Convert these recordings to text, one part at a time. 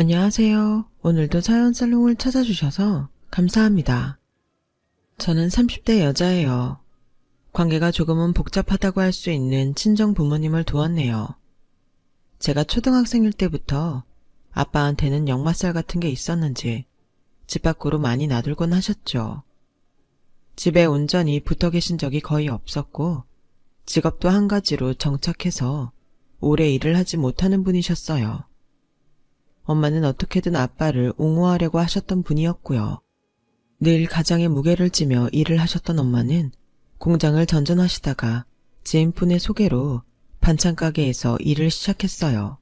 안녕하세요. 오늘도 사연 살롱을 찾아주셔서 감사합니다. 저는 30대 여자예요. 관계가 조금은 복잡하다고 할 수 있는 친정 부모님을 두었네요. 제가 초등학생일 때부터 아빠한테는 역마살 같은 게 있었는지 집 밖으로 많이 나들곤 하셨죠. 집에 온전히 붙어 계신 적이 거의 없었고 직업도 한 가지로 정착해서 오래 일을 하지 못하는 분이셨어요. 엄마는 어떻게든 아빠를 옹호하려고 하셨던 분이었고요. 늘 가장의 무게를 지며 일을 하셨던 엄마는 공장을 전전하시다가 지인분의 소개로 반찬 가게에서 일을 시작했어요.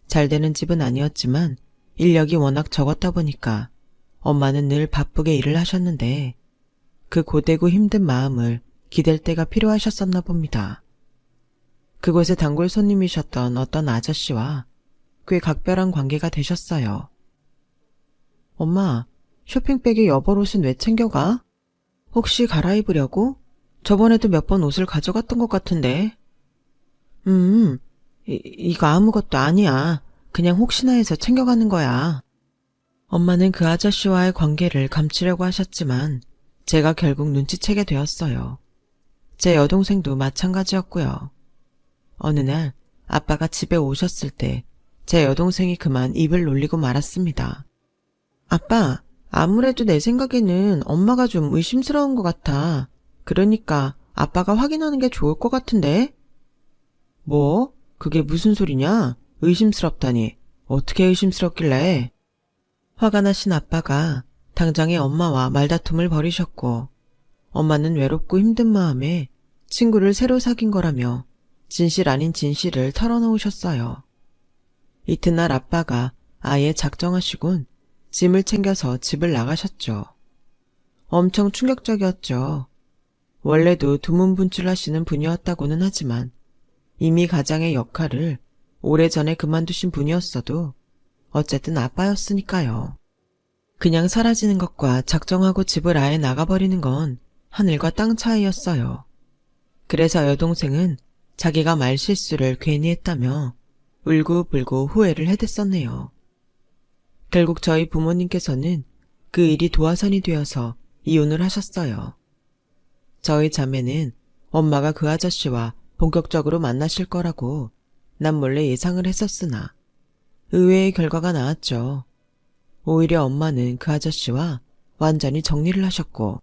잘 되는 집은 아니었지만 인력이 워낙 적었다 보니까 엄마는 늘 바쁘게 일을 하셨는데 그 고되고 힘든 마음을 기댈 때가 필요하셨었나 봅니다. 그곳에 단골 손님이셨던 어떤 아저씨와 꽤 각별한 관계가 되셨어요. 엄마, 쇼핑백에 여벌 옷은 왜 챙겨가? 혹시 갈아입으려고? 저번에도 몇 번 옷을 가져갔던 것 같은데. 이거 아무것도 아니야. 그냥 혹시나 해서 챙겨가는 거야. 엄마는 그 아저씨와의 관계를 감추려고 하셨지만 제가 결국 눈치채게 되었어요. 제 여동생도 마찬가지였고요. 어느 날 아빠가 집에 오셨을 때 제 여동생이 그만 입을 놀리고 말았습니다. 아빠, 아무래도 내 생각에는 엄마가 좀 의심스러운 것 같아. 그러니까 아빠가 확인하는 게 좋을 것 같은데? 뭐? 그게 무슨 소리냐? 의심스럽다니. 어떻게 의심스럽길래? 화가 나신 아빠가 당장에 엄마와 말다툼을 벌이셨고 엄마는 외롭고 힘든 마음에 친구를 새로 사귄 거라며 진실 아닌 진실을 털어놓으셨어요. 이튿날 아빠가 아예 작정하시곤 짐을 챙겨서 집을 나가셨죠. 엄청 충격적이었죠. 원래도 두문분출하시는 분이었다고는 하지만 이미 가장의 역할을 오래전에 그만두신 분이었어도 어쨌든 아빠였으니까요. 그냥 사라지는 것과 작정하고 집을 아예 나가버리는 건 하늘과 땅 차이였어요. 그래서 여동생은 자기가 말실수를 괜히 했다며 울고불고 후회를 해댔었네요. 결국 저희 부모님께서는 그 일이 도화선이 되어서 이혼을 하셨어요. 저희 자매는 엄마가 그 아저씨와 본격적으로 만나실 거라고 남몰래 예상을 했었으나 의외의 결과가 나왔죠. 오히려 엄마는 그 아저씨와 완전히 정리를 하셨고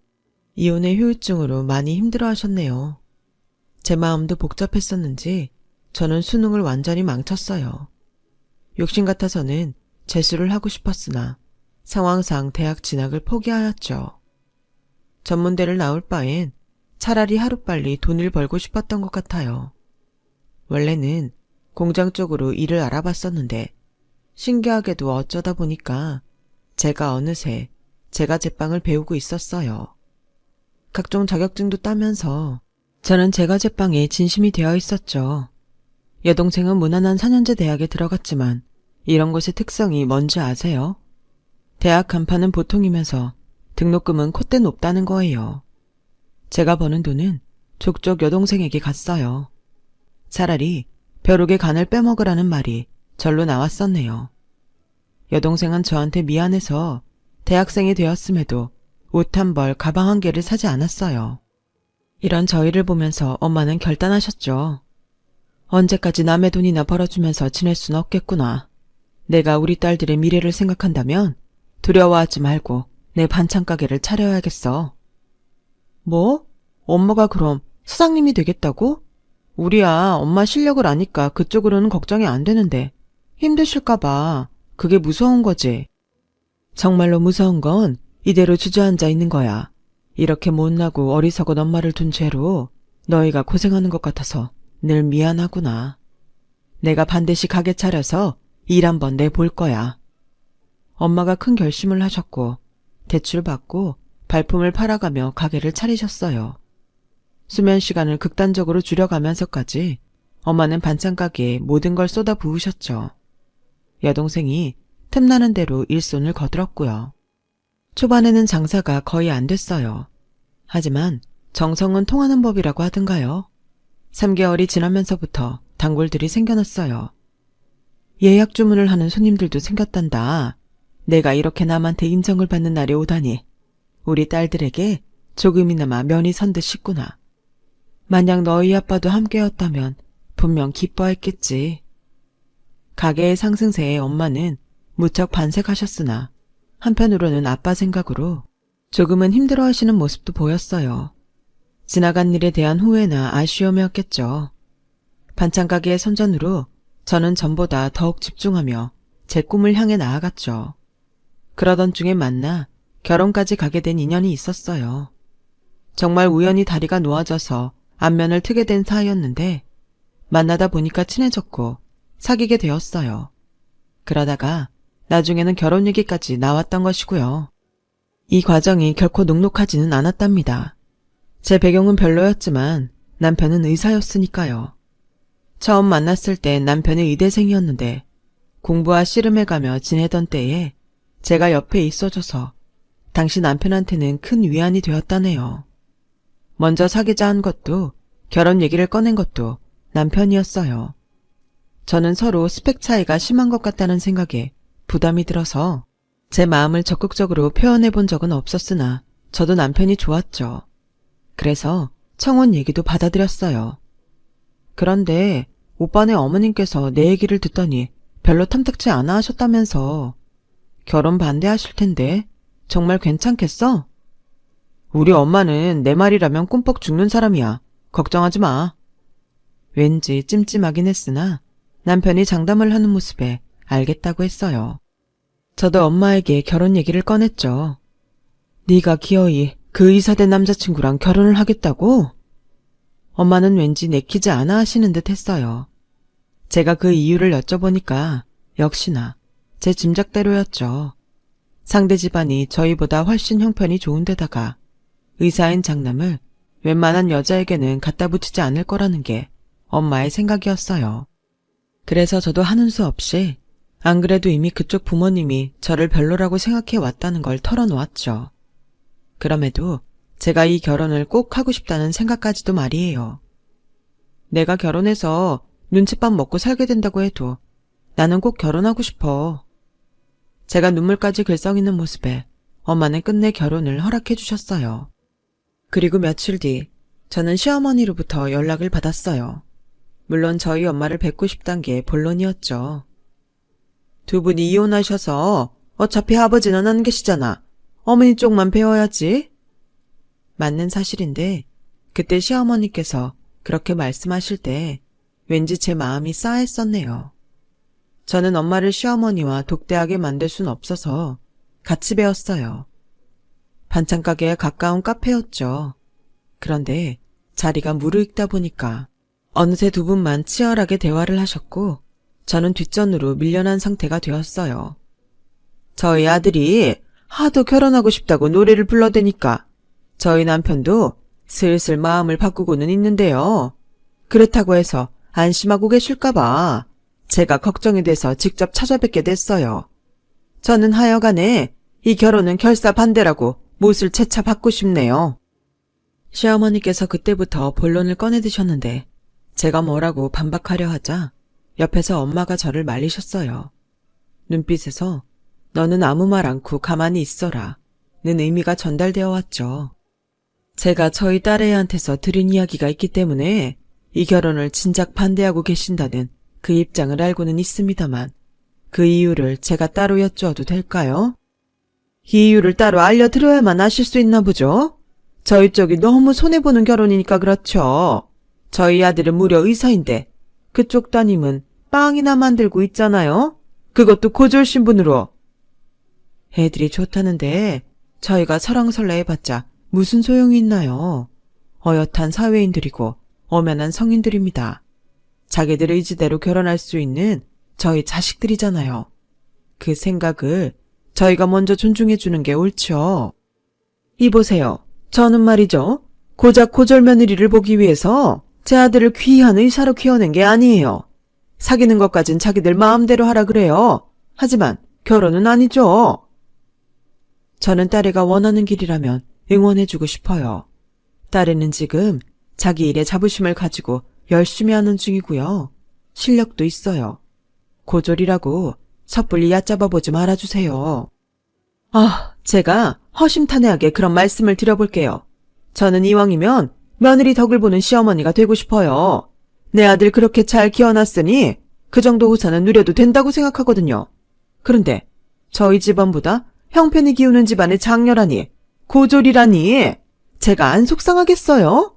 이혼의 후유증으로 많이 힘들어하셨네요. 제 마음도 복잡했었는지 저는 수능을 완전히 망쳤어요. 욕심 같아서는 재수를 하고 싶었으나 상황상 대학 진학을 포기하였죠. 전문대를 나올 바엔 차라리 하루빨리 돈을 벌고 싶었던 것 같아요. 원래는 공장 쪽으로 일을 알아봤었는데 신기하게도 어쩌다 보니까 제가 어느새 제가 제빵을 배우고 있었어요. 각종 자격증도 따면서 저는 제가 제빵에 진심이 되어 있었죠. 여동생은 무난한 4년제 대학에 들어갔지만 이런 곳의 특성이 뭔지 아세요? 대학 간판은 보통이면서 등록금은 콧대 높다는 거예요. 제가 버는 돈은 족족 여동생에게 갔어요. 차라리 벼룩의 간을 빼먹으라는 말이 절로 나왔었네요. 여동생은 저한테 미안해서 대학생이 되었음에도 옷 한 벌, 가방 한 개를 사지 않았어요. 이런 저희를 보면서 엄마는 결단하셨죠. 언제까지 남의 돈이나 벌어주면서 지낼 순 없겠구나. 내가 우리 딸들의 미래를 생각한다면 두려워하지 말고 내 반찬 가게를 차려야겠어. 뭐? 엄마가 그럼 사장님이 되겠다고? 우리야 엄마 실력을 아니까 그쪽으로는 걱정이 안 되는데 힘드실까 봐. 그게 무서운 거지. 정말로 무서운 건 이대로 주저앉아 있는 거야. 이렇게 못나고 어리석은 엄마를 둔 죄로 너희가 고생하는 것 같아서 늘 미안하구나. 내가 반드시 가게 차려서 일 한번 내볼 거야. 엄마가 큰 결심을 하셨고 대출 받고 발품을 팔아가며 가게를 차리셨어요. 수면 시간을 극단적으로 줄여가면서까지 엄마는 반찬 가게에 모든 걸 쏟아 부으셨죠. 여동생이 틈나는 대로 일손을 거들었고요. 초반에는 장사가 거의 안 됐어요. 하지만 정성은 통하는 법이라고 하던가요. 3개월이 지나면서부터 단골들이 생겨났어요. 예약 주문을 하는 손님들도 생겼단다. 내가 이렇게 남한테 인정을 받는 날이 오다니. 우리 딸들에게 조금이나마 면이 선 듯 싶구나. 만약 너희 아빠도 함께였다면 분명 기뻐했겠지. 가게의 상승세에 엄마는 무척 반색하셨으나 한편으로는 아빠 생각으로 조금은 힘들어하시는 모습도 보였어요. 지나간 일에 대한 후회나 아쉬움이었겠죠. 반찬 가게의 선전으로 저는 전보다 더욱 집중하며 제 꿈을 향해 나아갔죠. 그러던 중에 만나 결혼까지 가게 된 인연이 있었어요. 정말 우연히 다리가 놓아져서 안면을 트게 된 사이였는데 만나다 보니까 친해졌고 사귀게 되었어요. 그러다가 나중에는 결혼 얘기까지 나왔던 것이고요. 이 과정이 결코 녹록하지는 않았답니다. 제 배경은 별로였지만 남편은 의사였으니까요. 처음 만났을 땐 남편이 의대생이었는데 공부와 씨름해가며 지내던 때에 제가 옆에 있어줘서 당시 남편한테는 큰 위안이 되었다네요. 먼저 사귀자 한 것도 결혼 얘기를 꺼낸 것도 남편이었어요. 저는 서로 스펙 차이가 심한 것 같다는 생각에 부담이 들어서 제 마음을 적극적으로 표현해 본 적은 없었으나 저도 남편이 좋았죠. 그래서 청혼 얘기도 받아들였어요. 그런데 오빠네 어머님께서 내 얘기를 듣더니 별로 탐탁치 않아 하셨다면서. 결혼 반대하실 텐데 정말 괜찮겠어? 우리 엄마는 내 말이라면 꿈뻑 죽는 사람이야. 걱정하지 마. 왠지 찜찜하긴 했으나 남편이 장담을 하는 모습에 알겠다고 했어요. 저도 엄마에게 결혼 얘기를 꺼냈죠. 네가 기어이 그 의사된 남자친구랑 결혼을 하겠다고? 엄마는 왠지 내키지 않아 하시는 듯 했어요. 제가 그 이유를 여쭤보니까 역시나 제 짐작대로였죠. 상대 집안이 저희보다 훨씬 형편이 좋은 데다가 의사인 장남을 웬만한 여자에게는 갖다 붙이지 않을 거라는 게 엄마의 생각이었어요. 그래서 저도 하는 수 없이 안 그래도 이미 그쪽 부모님이 저를 별로라고 생각해 왔다는 걸 털어놓았죠. 그럼에도 제가 이 결혼을 꼭 하고 싶다는 생각까지도 말이에요. 내가 결혼해서 눈칫밥 먹고 살게 된다고 해도 나는 꼭 결혼하고 싶어. 제가 눈물까지 글썽이는 모습에 엄마는 끝내 결혼을 허락해 주셨어요. 그리고 며칠 뒤 저는 시어머니로부터 연락을 받았어요. 물론 저희 엄마를 뵙고 싶단 게 본론이었죠. 두 분이 이혼하셔서 어차피 아버지는 안 계시잖아. 어머니 쪽만 배워야지. 맞는 사실인데 그때 시어머니께서 그렇게 말씀하실 때 왠지 제 마음이 싸했었네요. 저는 엄마를 시어머니와 독대하게 만들 순 없어서 같이 배웠어요. 반찬 가게에 가까운 카페였죠. 그런데 자리가 무르익다 보니까 어느새 두 분만 치열하게 대화를 하셨고 저는 뒷전으로 밀려난 상태가 되었어요. 저희 아들이 하도 결혼하고 싶다고 노래를 불러대니까 저희 남편도 슬슬 마음을 바꾸고는 있는데요. 그렇다고 해서 안심하고 계실까봐 제가 걱정이 돼서 직접 찾아뵙게 됐어요. 저는 하여간에 이 결혼은 결사 반대라고 못을 채차 받고 싶네요. 시어머니께서 그때부터 본론을 꺼내드셨는데 제가 뭐라고 반박하려 하자 옆에서 엄마가 저를 말리셨어요. 눈빛에서 너는 아무 말 않고 가만히 있어라 는 의미가 전달되어 왔죠. 제가 저희 딸애한테서 들은 이야기가 있기 때문에 이 결혼을 진작 반대하고 계신다는 그 입장을 알고는 있습니다만 그 이유를 제가 따로 여쭈어도 될까요? 이 이유를 따로 알려드려야만 아실 수 있나 보죠? 저희 쪽이 너무 손해보는 결혼이니까 그렇죠. 저희 아들은 무려 의사인데 그쪽 따님은 빵이나 만들고 있잖아요. 그것도 고졸 신분으로. 애들이 좋다는데 저희가 설왕설래 해봤자 무슨 소용이 있나요? 어엿한 사회인들이고 엄연한 성인들입니다. 자기들 의지대로 결혼할 수 있는 저희 자식들이잖아요. 그 생각을 저희가 먼저 존중해주는 게 옳죠. 이보세요. 저는 말이죠. 고작 고졸 며느리를 보기 위해서 제 아들을 귀한 의사로 키워낸 게 아니에요. 사귀는 것까진 자기들 마음대로 하라 그래요. 하지만 결혼은 아니죠. 저는 딸애가 원하는 길이라면 응원해주고 싶어요. 딸애는 지금 자기 일에 자부심을 가지고 열심히 하는 중이고요. 실력도 있어요. 고졸이라고 섣불리 얕잡아보지 말아주세요. 제가 허심탄회하게 그런 말씀을 드려볼게요. 저는 이왕이면 며느리 덕을 보는 시어머니가 되고 싶어요. 내 아들 그렇게 잘 키워놨으니 그 정도 호사는 누려도 된다고 생각하거든요. 그런데 저희 집안보다 형편이 기우는 집안의 장녀라니, 고졸이라니 제가 안 속상하겠어요?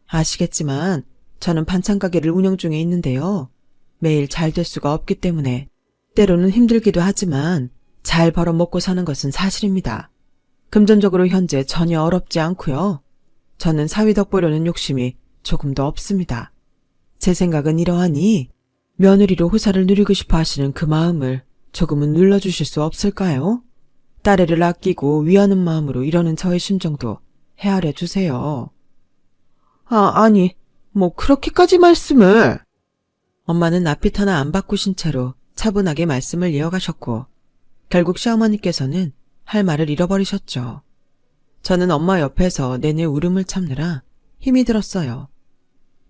아시겠지만 저는 반찬 가게를 운영 중에 있는데요. 매일 잘 될 수가 없기 때문에 때로는 힘들기도 하지만 잘 벌어먹고 사는 것은 사실입니다. 금전적으로 현재 전혀 어렵지 않고요. 저는 사위 덕 보려는 욕심이 조금도 없습니다. 제 생각은 이러하니 며느리로 호사를 누리고 싶어 하시는 그 마음을 조금은 눌러주실 수 없을까요? 딸애를 아끼고 위하는 마음으로 이러는 저의 심정도 헤아려 주세요. 아니, 뭐 그렇게까지 말씀을. 엄마는 낯빛 하나 안 바꾸신 채로 차분하게 말씀을 이어가셨고 결국 시어머니께서는 할 말을 잃어버리셨죠. 저는 엄마 옆에서 내내 울음을 참느라 힘이 들었어요.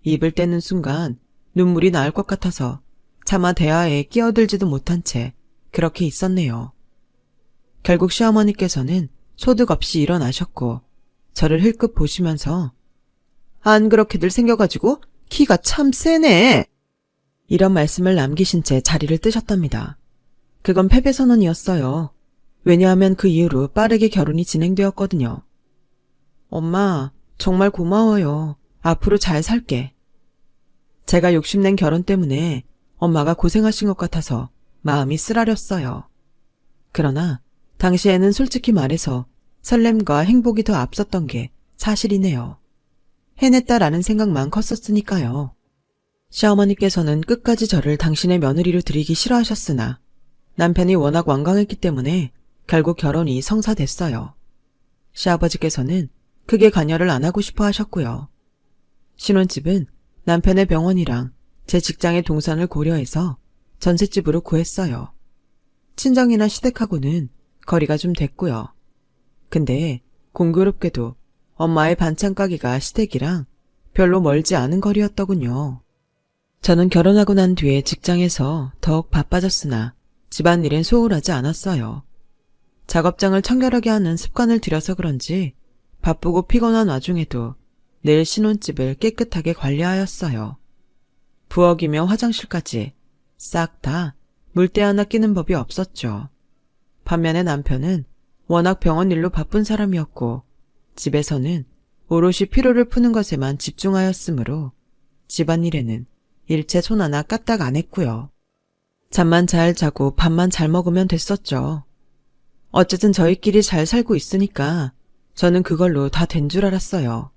입을 떼는 순간 눈물이 나올 것 같아서 차마 대화에 끼어들지도 못한 채 그렇게 있었네요. 결국 시어머니께서는 소득 없이 일어나셨고 저를 흘끗 보시면서 안 그렇게들 생겨가지고 키가 참 세네. 이런 말씀을 남기신 채 자리를 뜨셨답니다. 그건 패배선언이었어요. 왜냐하면 그 이후로 빠르게 결혼이 진행되었거든요. 엄마, 정말 고마워요. 앞으로 잘 살게. 제가 욕심낸 결혼 때문에 엄마가 고생하신 것 같아서 마음이 쓰라렸어요. 그러나 당시에는 솔직히 말해서 설렘과 행복이 더 앞섰던 게 사실이네요. 해냈다라는 생각만 컸었으니까요. 시어머니께서는 끝까지 저를 당신의 며느리로 들이기 싫어하셨으나 남편이 워낙 완강했기 때문에 결국 결혼이 성사됐어요. 시아버지께서는 크게 관여를 안 하고 싶어 하셨고요. 신혼집은 남편의 병원이랑 제 직장의 동선을 고려해서 전셋집으로 구했어요. 친정이나 시댁하고는 거리가 좀 됐고요. 근데 공교롭게도 엄마의 반찬 가게가 시댁이랑 별로 멀지 않은 거리였더군요. 저는 결혼하고 난 뒤에 직장에서 더욱 바빠졌으나 집안일엔 소홀하지 않았어요. 작업장을 청결하게 하는 습관을 들여서 그런지 바쁘고 피곤한 와중에도 늘 신혼집을 깨끗하게 관리하였어요. 부엌이며 화장실까지 싹 다 물때 하나 끼는 법이 없었죠. 반면에 남편은 워낙 병원 일로 바쁜 사람이었고 집에서는 오롯이 피로를 푸는 것에만 집중하였으므로 집안일에는 일체 손 하나 까딱 안 했고요. 잠만 잘 자고 밥만 잘 먹으면 됐었죠. 어쨌든 저희끼리 잘 살고 있으니까 저는 그걸로 다 된 줄 알았어요.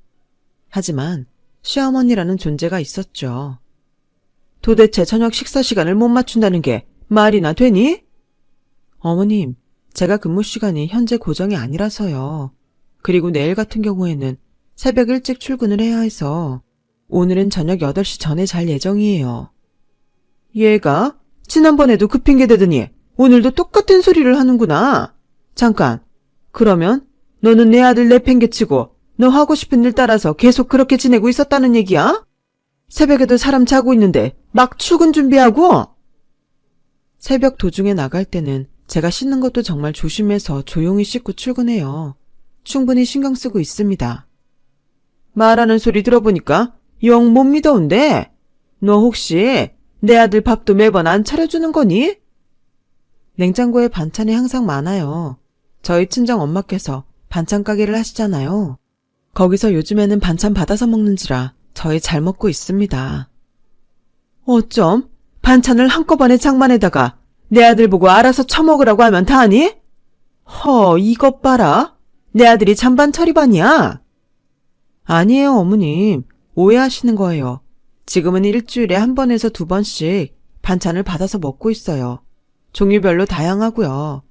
하지만 시어머니라는 존재가 있었죠. 도대체 저녁 식사 시간을 못 맞춘다는 게 말이나 되니? 어머님, 제가 근무 시간이 현재 고정이 아니라서요. 그리고 내일 같은 경우에는 새벽 일찍 출근을 해야 해서 오늘은 저녁 8시 전에 잘 예정이에요. 얘가 지난번에도 그 핑계 대더니 오늘도 똑같은 소리를 하는구나. 잠깐, 그러면 너는 내 아들 내팽개치고 너 하고 싶은 일 따라서 계속 그렇게 지내고 있었다는 얘기야? 새벽에도 사람 자고 있는데 막 출근 준비하고? 새벽 도중에 나갈 때는 제가 씻는 것도 정말 조심해서 조용히 씻고 출근해요. 충분히 신경 쓰고 있습니다. 말하는 소리 들어보니까 영 못 믿어온데? 너 혹시 내 아들 밥도 매번 안 차려주는 거니? 냉장고에 반찬이 항상 많아요. 저희 친정 엄마께서 반찬 가게를 하시잖아요. 거기서 요즘에는 반찬 받아서 먹는지라 저희 잘 먹고 있습니다. 어쩜 반찬을 한꺼번에 장만에다가 내 아들 보고 알아서 처먹으라고 하면 다하니? 이것 봐라. 내 아들이 잔반 처리반이야. 아니에요, 어머님. 오해하시는 거예요. 지금은 일주일에 한 번에서 2번씩 반찬을 받아서 먹고 있어요. 종류별로 다양하고요.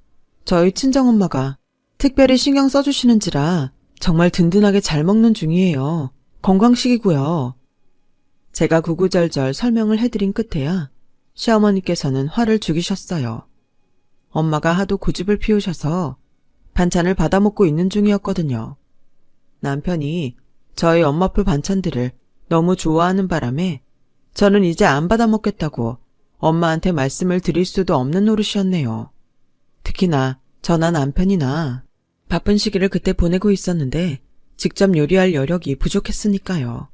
저희 친정엄마가 특별히 신경 써주시는지라 정말 든든하게 잘 먹는 중이에요. 건강식이고요. 제가 구구절절 설명을 해드린 끝에야 시어머니께서는 화를 죽이셨어요. 엄마가 하도 고집을 피우셔서 반찬을 받아먹고 있는 중이었거든요. 남편이 저희 엄마표 반찬들을 너무 좋아하는 바람에 저는 이제 안 받아먹겠다고 엄마한테 말씀을 드릴 수도 없는 노릇이었네요. 특히나 저나 남편이나 바쁜 시기를 그때 보내고 있었는데 직접 요리할 여력이 부족했으니까요.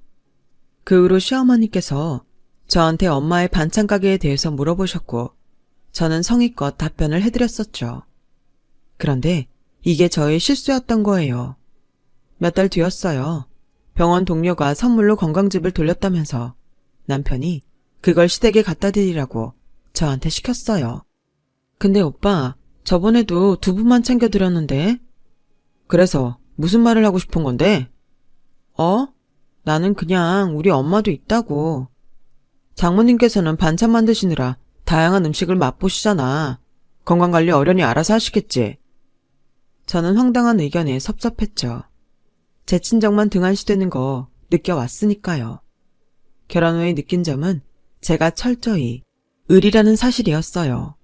그 후로 시어머니께서 저한테 엄마의 반찬 가게에 대해서 물어보셨고 저는 성의껏 답변을 해드렸었죠. 그런데 이게 저의 실수였던 거예요. 몇 달 뒤였어요. 병원 동료가 선물로 건강즙을 돌렸다면서 남편이 그걸 시댁에 갖다 드리라고 저한테 시켰어요. 근데 오빠, 저번에도 두부만 챙겨드렸는데? 그래서 무슨 말을 하고 싶은 건데? 나는 그냥 우리 엄마도 있다고. 장모님께서는 반찬 만드시느라 다양한 음식을 맛보시잖아. 건강관리 어련히 알아서 하시겠지. 저는 황당한 의견에 섭섭했죠. 제 친정만 등한시되는 거 느껴왔으니까요. 결혼 후에 느낀 점은 제가 철저히 을이라는 사실이었어요.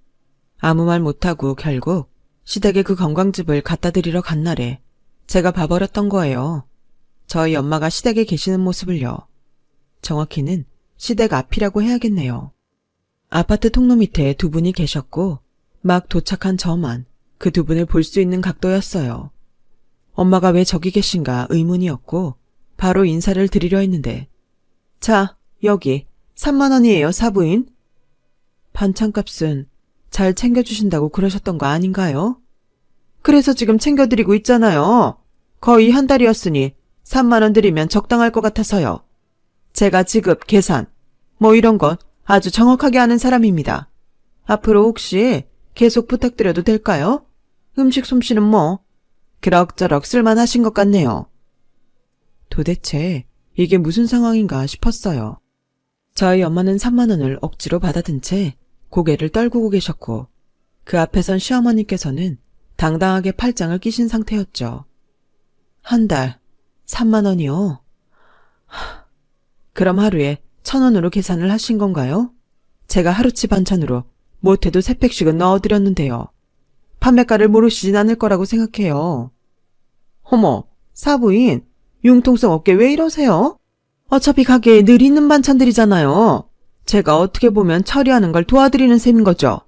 아무 말 못하고 결국 시댁에 그 건강즙을 갖다 드리러 간 날에 제가 봐버렸던 거예요. 저희 엄마가 시댁에 계시는 모습을요. 정확히는 시댁 앞이라고 해야겠네요. 아파트 통로 밑에 두 분이 계셨고 막 도착한 저만 그 두 분을 볼 수 있는 각도였어요. 엄마가 왜 저기 계신가 의문이었고 바로 인사를 드리려 했는데 자, 여기 3만 원이에요, 사부인. 반찬값은 잘 챙겨주신다고 그러셨던 거 아닌가요? 그래서 지금 챙겨드리고 있잖아요. 거의 한 달이었으니 3만 원 드리면 적당할 것 같아서요. 제가 지급, 계산, 뭐 이런 것 아주 정확하게 하는 사람입니다. 앞으로 혹시 계속 부탁드려도 될까요? 음식 솜씨는 뭐 그럭저럭 쓸만하신 것 같네요. 도대체 이게 무슨 상황인가 싶었어요. 저희 엄마는 3만 원을 억지로 받아든 채 고개를 떨구고 계셨고 그 앞에 선 시어머니께서는 당당하게 팔짱을 끼신 상태였죠. 한 달 3만 원이요? 그럼 하루에 1,000원으로 계산을 하신 건가요? 제가 하루치 반찬으로 못해도 3팩씩은 넣어드렸는데요. 판매가를 모르시진 않을 거라고 생각해요. 어머, 사부인, 융통성 없게 왜 이러세요? 어차피 가게에 늘 있는 반찬들이잖아요. 제가 어떻게 보면 처리하는 걸 도와드리는 셈인 거죠.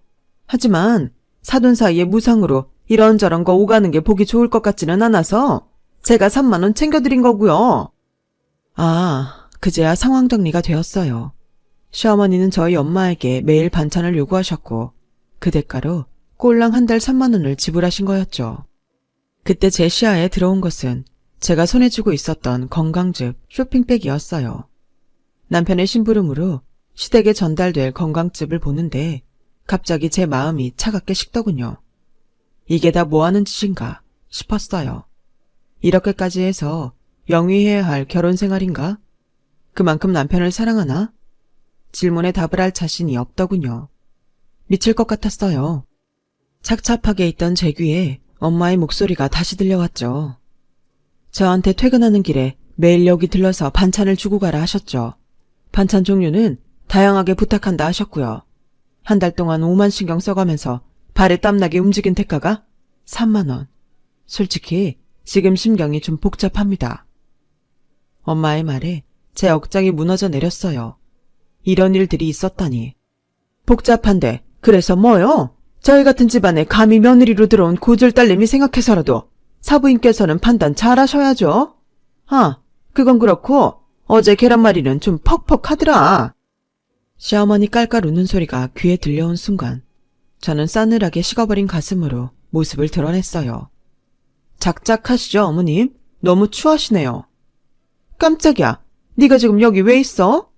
하지만 사돈 사이에 무상으로 이런저런 거 오가는 게 보기 좋을 것 같지는 않아서 제가 3만 원 챙겨드린 거고요. 그제야 상황 정리가 되었어요. 시어머니는 저희 엄마에게 매일 반찬을 요구하셨고 그 대가로 꼴랑 한 달 3만 원을 지불하신 거였죠. 그때 제 시야에 들어온 것은 제가 손에 쥐고 있었던 건강즙 쇼핑백이었어요. 남편의 심부름으로 시댁에 전달될 건강즙을 보는데 갑자기 제 마음이 차갑게 식더군요. 이게 다 뭐하는 짓인가 싶었어요. 이렇게까지 해서 영위해야 할 결혼 생활인가? 그만큼 남편을 사랑하나? 질문에 답을 할 자신이 없더군요. 미칠 것 같았어요. 착잡하게 있던 제 귀에 엄마의 목소리가 다시 들려왔죠. 저한테 퇴근하는 길에 매일 여기 들러서 반찬을 주고 가라 하셨죠. 반찬 종류는 다양하게 부탁한다 하셨고요. 한 달 동안 5만 신경 써가면서 발에 땀나게 움직인 대가가 3만 원. 솔직히 지금 심경이 좀 복잡합니다. 엄마의 말에 제 억장이 무너져 내렸어요. 이런 일들이 있었다니. 복잡한데 그래서 뭐요? 저희 같은 집안에 감히 며느리로 들어온 고졸딸님이 생각해서라도 사부인께서는 판단 잘 하셔야죠. 그건 그렇고 어제 계란말이는 좀 퍽퍽하더라. 시어머니 깔깔 웃는 소리가 귀에 들려온 순간 저는 싸늘하게 식어버린 가슴으로 모습을 드러냈어요. 작작하시죠, 어머님? 너무 추하시네요. 깜짝이야. 네가 지금 여기 왜 있어?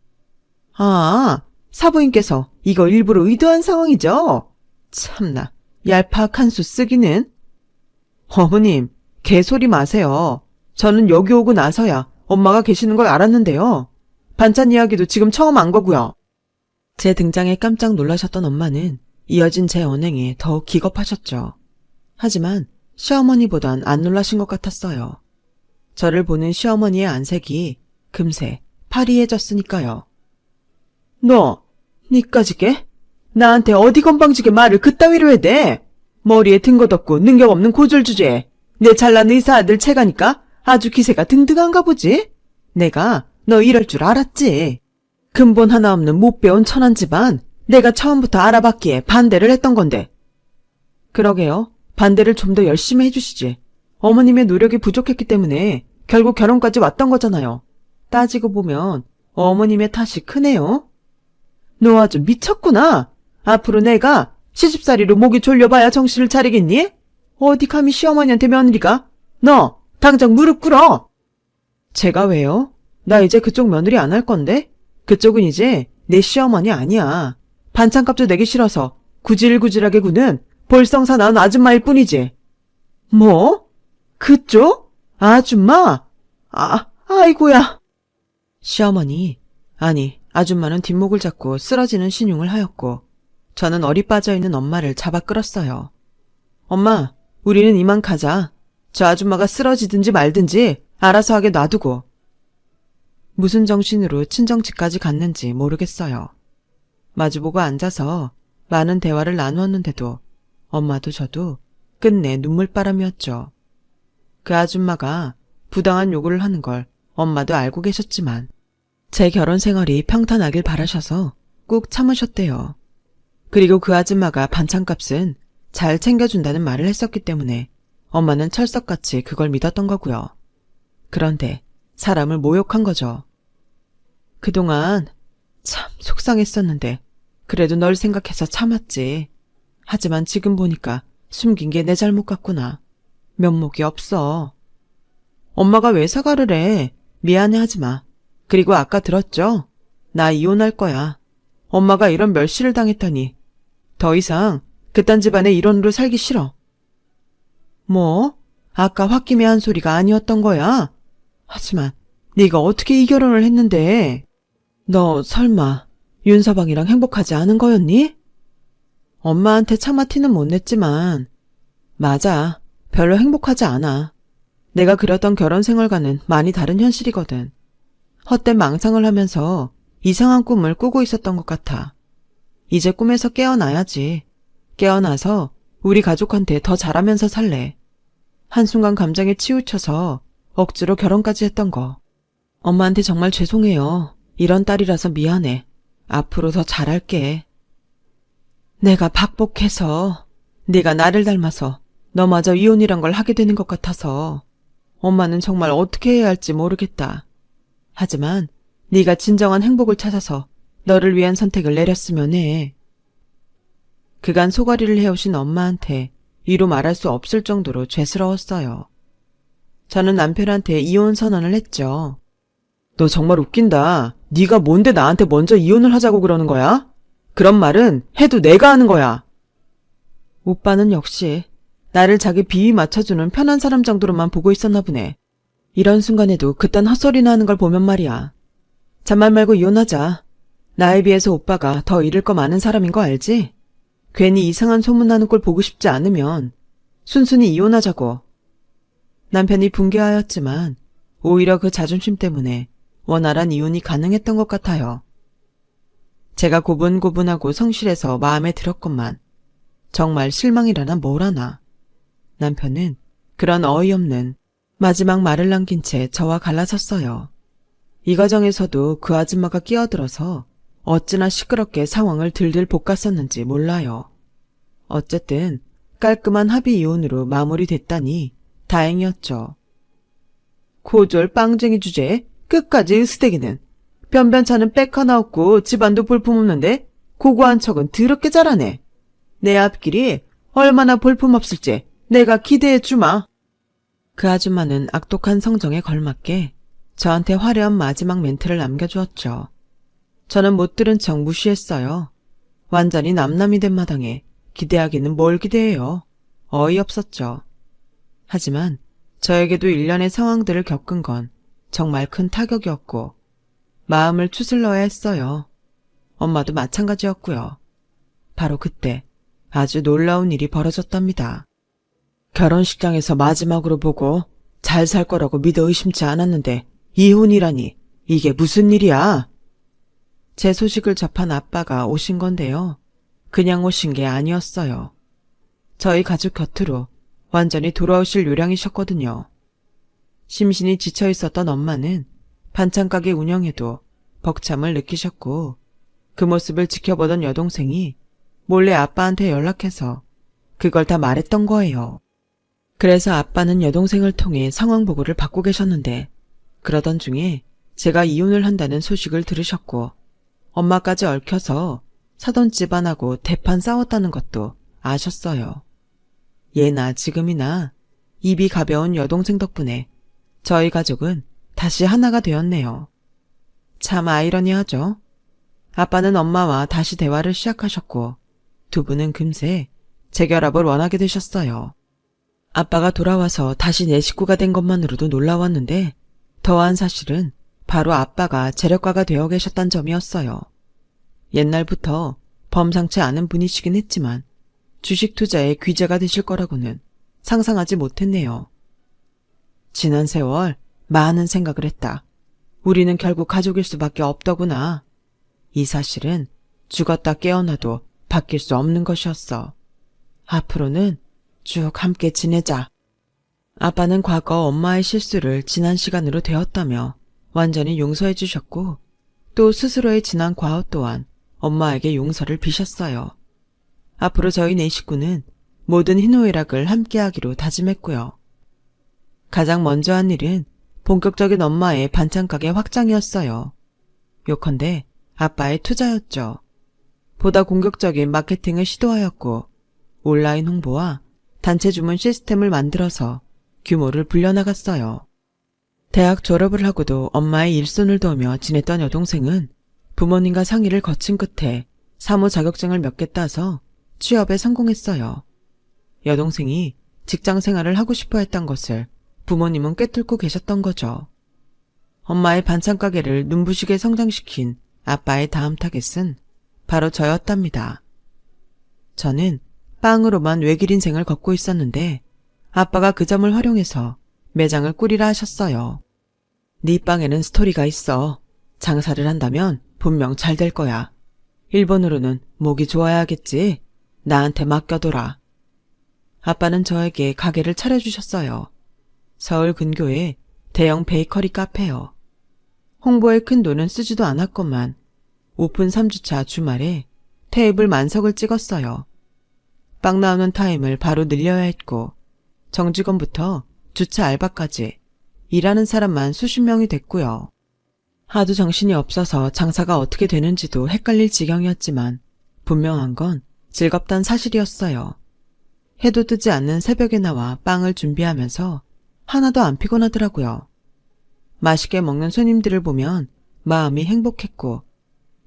사부인께서 이거 일부러 의도한 상황이죠? 참나, 얄팍한 수 쓰기는. 어머님, 개소리 마세요. 저는 여기 오고 나서야 엄마가 계시는 걸 알았는데요. 반찬 이야기도 지금 처음 안 거고요. 제 등장에 깜짝 놀라셨던 엄마는 이어진 제 언행에 더욱 기겁하셨죠. 하지만 시어머니보단 안 놀라신 것 같았어요. 저를 보는 시어머니의 안색이 금세 파리해졌으니까요. 너, 니까지 게? 나한테 어디 건방지게 말을 그따위로 해대? 머리에 든 것 없고 능력 없는 고졸 주제에 내 잘난 의사 아들 채가니까 아주 기세가 등등한가 보지? 내가 너 이럴 줄 알았지. 근본 하나 없는 못 배운 천한 집안, 내가 처음부터 알아봤기에 반대를 했던 건데. 그러게요. 반대를 좀 더 열심히 해주시지. 어머님의 노력이 부족했기 때문에 결국 결혼까지 왔던 거잖아요. 따지고 보면 어머님의 탓이 크네요. 너 아주 미쳤구나. 앞으로 내가 시집살이로 목이 졸려봐야 정신을 차리겠니? 어디 감히 시어머니한테 며느리가? 너 당장 무릎 꿇어. 제가 왜요? 나 이제 그쪽 며느리 안 할 건데? 그쪽은 이제 내 시어머니 아니야. 반찬값도 내기 싫어서 구질구질하게 구는 볼성사 나온 아줌마일 뿐이지. 뭐? 그쪽? 아줌마? 아이고야. 시어머니, 아니 아줌마는 뒷목을 잡고 쓰러지는 신용을 하였고 저는 어리 빠져있는 엄마를 잡아 끌었어요. 엄마, 우리는 이만 가자. 저 아줌마가 쓰러지든지 말든지 알아서 하게 놔두고. 무슨 정신으로 친정집까지 갔는지 모르겠어요. 마주보고 앉아서 많은 대화를 나누었는데도 엄마도 저도 끝내 눈물바람이었죠. 그 아줌마가 부당한 요구를 하는 걸 엄마도 알고 계셨지만 제 결혼 생활이 평탄하길 바라셔서 꾹 참으셨대요. 그리고 그 아줌마가 반찬값은 잘 챙겨준다는 말을 했었기 때문에 엄마는 철석같이 그걸 믿었던 거고요. 그런데 사람을 모욕한 거죠. 그동안 참 속상했었는데 그래도 널 생각해서 참았지. 하지만 지금 보니까 숨긴 게 내 잘못 같구나. 면목이 없어. 엄마가 왜 사과를 해? 미안해하지 마. 그리고 아까 들었죠? 나 이혼할 거야. 엄마가 이런 멸시를 당했다니. 더 이상 그딴 집안의 일원으로 살기 싫어. 뭐? 아까 홧김에 한 소리가 아니었던 거야? 하지만 네가 어떻게 이 결혼을 했는데? 너 설마 윤서방이랑 행복하지 않은 거였니? 엄마한테 차마 티는 못 냈지만 맞아. 별로 행복하지 않아. 내가 그렸던 결혼 생활과는 많이 다른 현실이거든. 헛된 망상을 하면서 이상한 꿈을 꾸고 있었던 것 같아. 이제 꿈에서 깨어나야지. 깨어나서 우리 가족한테 더 잘하면서 살래. 한순간 감정에 치우쳐서 억지로 결혼까지 했던 거. 엄마한테 정말 죄송해요. 이런 딸이라서 미안해. 앞으로 더 잘할게. 내가 박복해서 네가 나를 닮아서 너마저 이혼이란 걸 하게 되는 것 같아서 엄마는 정말 어떻게 해야 할지 모르겠다. 하지만 네가 진정한 행복을 찾아서 너를 위한 선택을 내렸으면 해. 그간 소가리를 해오신 엄마한테 이루 말할 수 없을 정도로 죄스러웠어요. 저는 남편한테 이혼 선언을 했죠. 너 정말 웃긴다. 네가 뭔데 나한테 먼저 이혼을 하자고 그러는 거야? 그런 말은 해도 내가 하는 거야. 오빠는 역시 나를 자기 비위 맞춰주는 편한 사람 정도로만 보고 있었나 보네. 이런 순간에도 그딴 헛소리나 하는 걸 보면 말이야. 잔말 말고 이혼하자. 나에 비해서 오빠가 더 잃을 거 많은 사람인 거 알지? 괜히 이상한 소문나는 꼴 보고 싶지 않으면 순순히 이혼하자고. 남편이 붕괴하였지만 오히려 그 자존심 때문에 원활한 이혼이 가능했던 것 같아요. 제가 고분고분하고 성실해서 마음에 들었건만 정말 실망이라나 뭘하나. 남편은 그런 어이없는 마지막 말을 남긴 채 저와 갈라섰어요. 이 과정에서도 그 아줌마가 끼어들어서 어찌나 시끄럽게 상황을 들들 볶았었는지 몰라요. 어쨌든 깔끔한 합의 이혼으로 마무리됐다니 다행이었죠. 고졸 빵쟁이 주제에 끝까지 으스대기는. 변변찮은 빽 하나 없고 집안도 볼품없는데 고고한 척은 더럽게 잘하네. 내 앞길이 얼마나 볼품없을지 내가 기대해주마. 그 아줌마는 악독한 성정에 걸맞게 저한테 화려한 마지막 멘트를 남겨주었죠. 저는 못 들은 척 무시했어요. 완전히 남남이 된 마당에 기대하기는 뭘 기대해요. 어이없었죠. 하지만 저에게도 일련의 상황들을 겪은 건 정말 큰 타격이었고 마음을 추슬러야 했어요. 엄마도 마찬가지였고요. 바로 그때 아주 놀라운 일이 벌어졌답니다. 결혼식장에서 마지막으로 보고 잘 살 거라고 믿어 의심치 않았는데 이혼이라니 이게 무슨 일이야? 제 소식을 접한 아빠가 오신 건데요. 그냥 오신 게 아니었어요. 저희 가족 곁으로 완전히 돌아오실 요량이셨거든요. 심신이 지쳐 있었던 엄마는 반찬가게 운영에도 벅참을 느끼셨고 그 모습을 지켜보던 여동생이 몰래 아빠한테 연락해서 그걸 다 말했던 거예요. 그래서 아빠는 여동생을 통해 상황 보고를 받고 계셨는데 그러던 중에 제가 이혼을 한다는 소식을 들으셨고 엄마까지 얽혀서 사돈 집안하고 대판 싸웠다는 것도 아셨어요. 예나 지금이나 입이 가벼운 여동생 덕분에 저희 가족은 다시 하나가 되었네요. 참 아이러니하죠? 아빠는 엄마와 다시 대화를 시작하셨고 두 분은 금세 재결합을 원하게 되셨어요. 아빠가 돌아와서 다시 내 식구가 된 것만으로도 놀라웠는데 더한 사실은 바로 아빠가 재력가가 되어 계셨단 점이었어요. 옛날부터 범상치 않은 분이시긴 했지만 주식 투자에 귀재가 되실 거라고는 상상하지 못했네요. 지난 세월 많은 생각을 했다. 우리는 결국 가족일 수밖에 없더구나. 이 사실은 죽었다 깨어나도 바뀔 수 없는 것이었어. 앞으로는 쭉 함께 지내자. 아빠는 과거 엄마의 실수를 지난 시간으로 되었다며 완전히 용서해 주셨고 또 스스로의 지난 과오 또한 엄마에게 용서를 비셨어요. 앞으로 저희 네 식구는 모든 희노애락을 함께하기로 다짐했고요. 가장 먼저 한 일은 본격적인 엄마의 반찬 가게 확장이었어요. 요컨대 아빠의 투자였죠. 보다 공격적인 마케팅을 시도하였고 온라인 홍보와 단체 주문 시스템을 만들어서 규모를 불려나갔어요. 대학 졸업을 하고도 엄마의 일손을 도우며 지냈던 여동생은 부모님과 상의를 거친 끝에 사무 자격증을 몇 개 따서 취업에 성공했어요. 여동생이 직장 생활을 하고 싶어 했던 것을 부모님은 꿰뚫고 계셨던 거죠. 엄마의 반찬 가게를 눈부시게 성장시킨 아빠의 다음 타겟은 바로 저였답니다. 저는 빵으로만 외길 인생을 걷고 있었는데 아빠가 그 점을 활용해서 매장을 꾸리라 하셨어요. 네 빵에는 스토리가 있어. 장사를 한다면 분명 잘 될 거야. 일본으로는 목이 좋아야겠지. 나한테 맡겨둬라. 아빠는 저에게 가게를 차려주셨어요. 서울 근교에 대형 베이커리 카페요. 홍보에 큰 돈은 쓰지도 않았건만 오픈 3주차 주말에 테이블 만석을 찍었어요. 빵 나오는 타임을 바로 늘려야 했고 정직원부터 주차 알바까지 일하는 사람만 수십 명이 됐고요. 하도 정신이 없어서 장사가 어떻게 되는지도 헷갈릴 지경이었지만 분명한 건 즐겁단 사실이었어요. 해도 뜨지 않는 새벽에 나와 빵을 준비하면서 하나도 안 피곤하더라고요. 맛있게 먹는 손님들을 보면 마음이 행복했고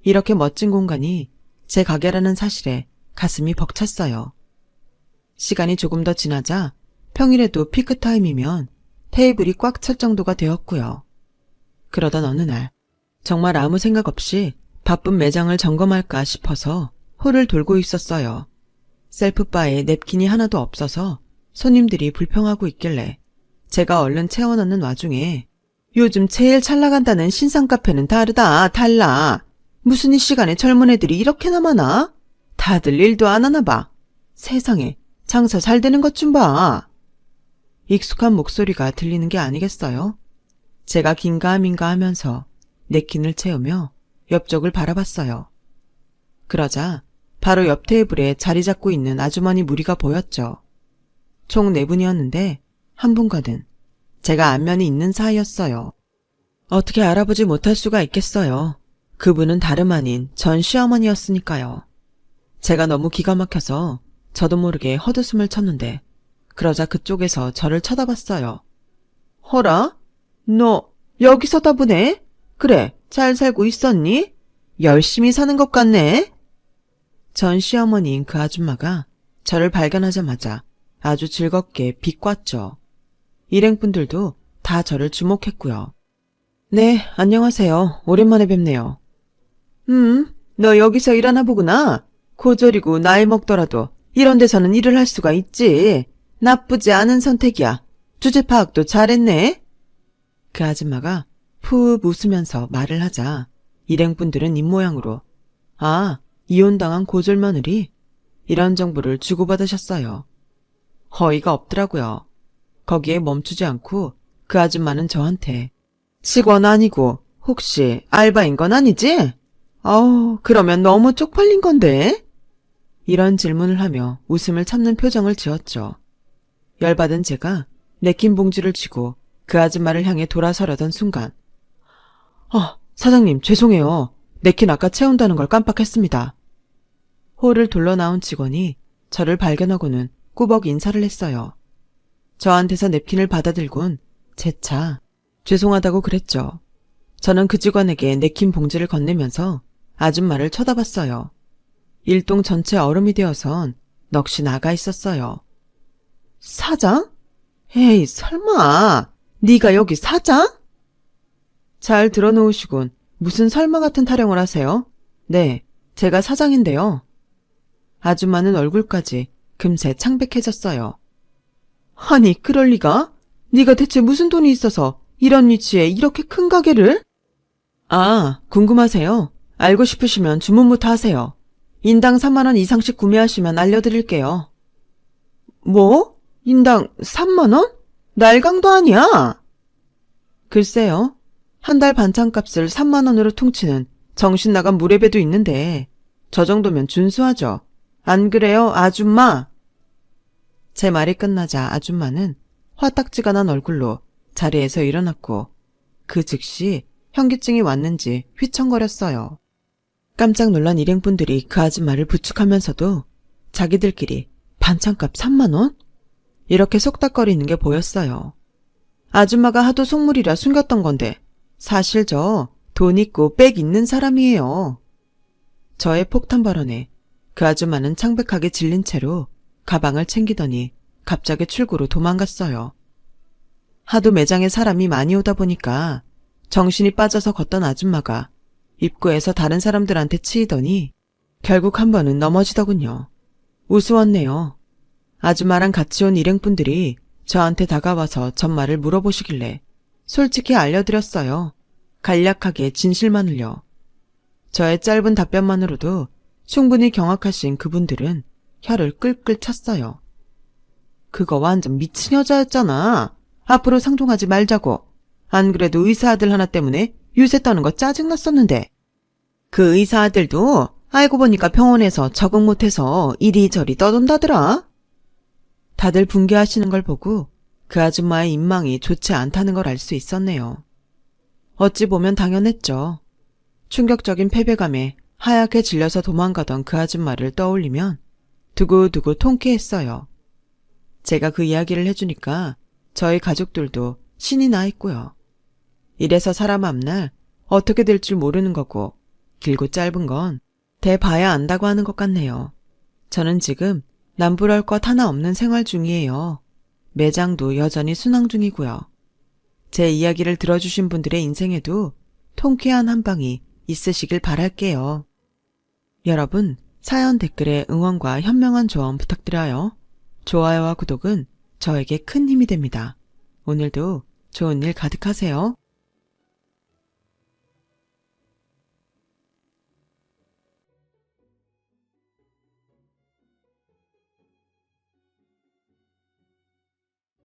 이렇게 멋진 공간이 제 가게라는 사실에 가슴이 벅찼어요. 시간이 조금 더 지나자 평일에도 피크타임이면 테이블이 꽉 찰 정도가 되었고요. 그러던 어느 날 정말 아무 생각 없이 바쁜 매장을 점검할까 싶어서 홀을 돌고 있었어요. 셀프바에 냅킨이 하나도 없어서 손님들이 불평하고 있길래 제가 얼른 채워넣는 와중에 요즘 제일 잘 나간다는 신상 카페는 다르다, 달라. 무슨 이 시간에 젊은 애들이 이렇게나 많아? 다들 일도 안 하나 봐. 세상에 장사 잘 되는 것 좀 봐. 익숙한 목소리가 들리는 게 아니겠어요? 제가 긴가민가 하면서 냅킨을 채우며 옆쪽을 바라봤어요. 그러자 바로 옆 테이블에 자리 잡고 있는 아주머니 무리가 보였죠. 총 4분이었는데 한 분과는 제가 안면이 있는 사이였어요. 어떻게 알아보지 못할 수가 있겠어요. 그분은 다름 아닌 전 시어머니였으니까요. 제가 너무 기가 막혀서 저도 모르게 헛웃음을 쳤는데 그러자 그쪽에서 저를 쳐다봤어요. 허라? 너 여기서다 보네? 그래, 잘 살고 있었니? 열심히 사는 것 같네? 전 시어머니인 그 아줌마가 저를 발견하자마자 아주 즐겁게 비꼬았죠. 일행분들도 다 저를 주목했고요. 네, 안녕하세요. 오랜만에 뵙네요. 너 여기서 일하나 보구나. 고졸이고 나이 먹더라도 이런 데서는 일을 할 수가 있지. 나쁘지 않은 선택이야. 주제 파악도 잘했네. 그 아줌마가 푸 웃으면서 말을 하자 일행분들은 입모양으로 아, 이혼당한 고졸 며느리? 이런 정보를 주고받으셨어요. 허위가 없더라고요. 거기에 멈추지 않고 그 아줌마는 저한테 직원 아니고 혹시 알바인 건 아니지? 그러면 너무 쪽팔린 건데? 이런 질문을 하며 웃음을 참는 표정을 지었죠. 열받은 제가 냅킨 봉지를 쥐고 그 아줌마를 향해 돌아서려던 순간 사장님 죄송해요. 냅킨 아까 채운다는 걸 깜빡했습니다. 홀을 둘러 나온 직원이 저를 발견하고는 꾸벅 인사를 했어요. 저한테서 냅킨을 받아들곤 재차 죄송하다고 그랬죠. 저는 그 직원에게 냅킨 봉지를 건네면서 아줌마를 쳐다봤어요. 일동 전체 얼음이 되어선 넋이 나가 있었어요. 사장? 에이 설마 네가 여기 사장? 잘 들어놓으시군. 무슨 설마 같은 타령을 하세요? 네, 제가 사장인데요. 아줌마는 얼굴까지 금세 창백해졌어요. 아니 그럴 리가? 네가 대체 무슨 돈이 있어서 이런 위치에 이렇게 큰 가게를? 궁금하세요? 알고 싶으시면 주문부터 하세요. 인당 3만 원 이상씩 구매하시면 알려드릴게요. 뭐? 인당 3만 원? 날강도 아니야? 글쎄요. 한 달 반찬값을 3만 원으로 퉁치는 정신 나간 무례배도 있는데 저 정도면 준수하죠. 안 그래요, 아줌마? 제 말이 끝나자 아줌마는 화딱지가 난 얼굴로 자리에서 일어났고 그 즉시 현기증이 왔는지 휘청거렸어요. 깜짝 놀란 일행분들이 그 아줌마를 부축하면서도 자기들끼리 반찬값 3만 원? 이렇게 속닥거리는 게 보였어요. 아줌마가 하도 속물이라 숨겼던 건데 사실 저 돈 있고 백 있는 사람이에요. 저의 폭탄 발언에 그 아줌마는 창백하게 질린 채로 가방을 챙기더니 갑자기 출구로 도망갔어요. 하도 매장에 사람이 많이 오다 보니까 정신이 빠져서 걷던 아줌마가 입구에서 다른 사람들한테 치이더니 결국 한 번은 넘어지더군요. 우스웠네요. 아줌마랑 같이 온 일행분들이 저한테 다가와서 전말을 물어보시길래 솔직히 알려드렸어요. 간략하게 진실만을요. 저의 짧은 답변만으로도 충분히 경악하신 그분들은 혀를 끌끌 찼어요. 그거 완전 미친 여자였잖아. 앞으로 상종하지 말자고. 안 그래도 의사 아들 하나 때문에 유세 떠는 거 짜증났었는데. 그 의사 아들도 알고 보니까 병원에서 적응 못해서 이리저리 떠돈다더라. 다들 붕괴하시는 걸 보고 그 아줌마의 인망이 좋지 않다는 걸 알 수 있었네요. 어찌 보면 당연했죠. 충격적인 패배감에 하얗게 질려서 도망가던 그 아줌마를 떠올리면 두고두고 통쾌했어요. 제가 그 이야기를 해주니까 저희 가족들도 신이 나 있고요. 이래서 사람 앞날 어떻게 될 줄 모르는 거고 길고 짧은 건 대봐야 안다고 하는 것 같네요. 저는 지금 남부러울 것 하나 없는 생활 중이에요. 매장도 여전히 순항 중이고요. 제 이야기를 들어주신 분들의 인생에도 통쾌한 한 방이 있으시길 바랄게요. 여러분, 사연 댓글에 응원과 현명한 조언 부탁드려요. 좋아요와 구독은 저에게 큰 힘이 됩니다. 오늘도 좋은 일 가득하세요.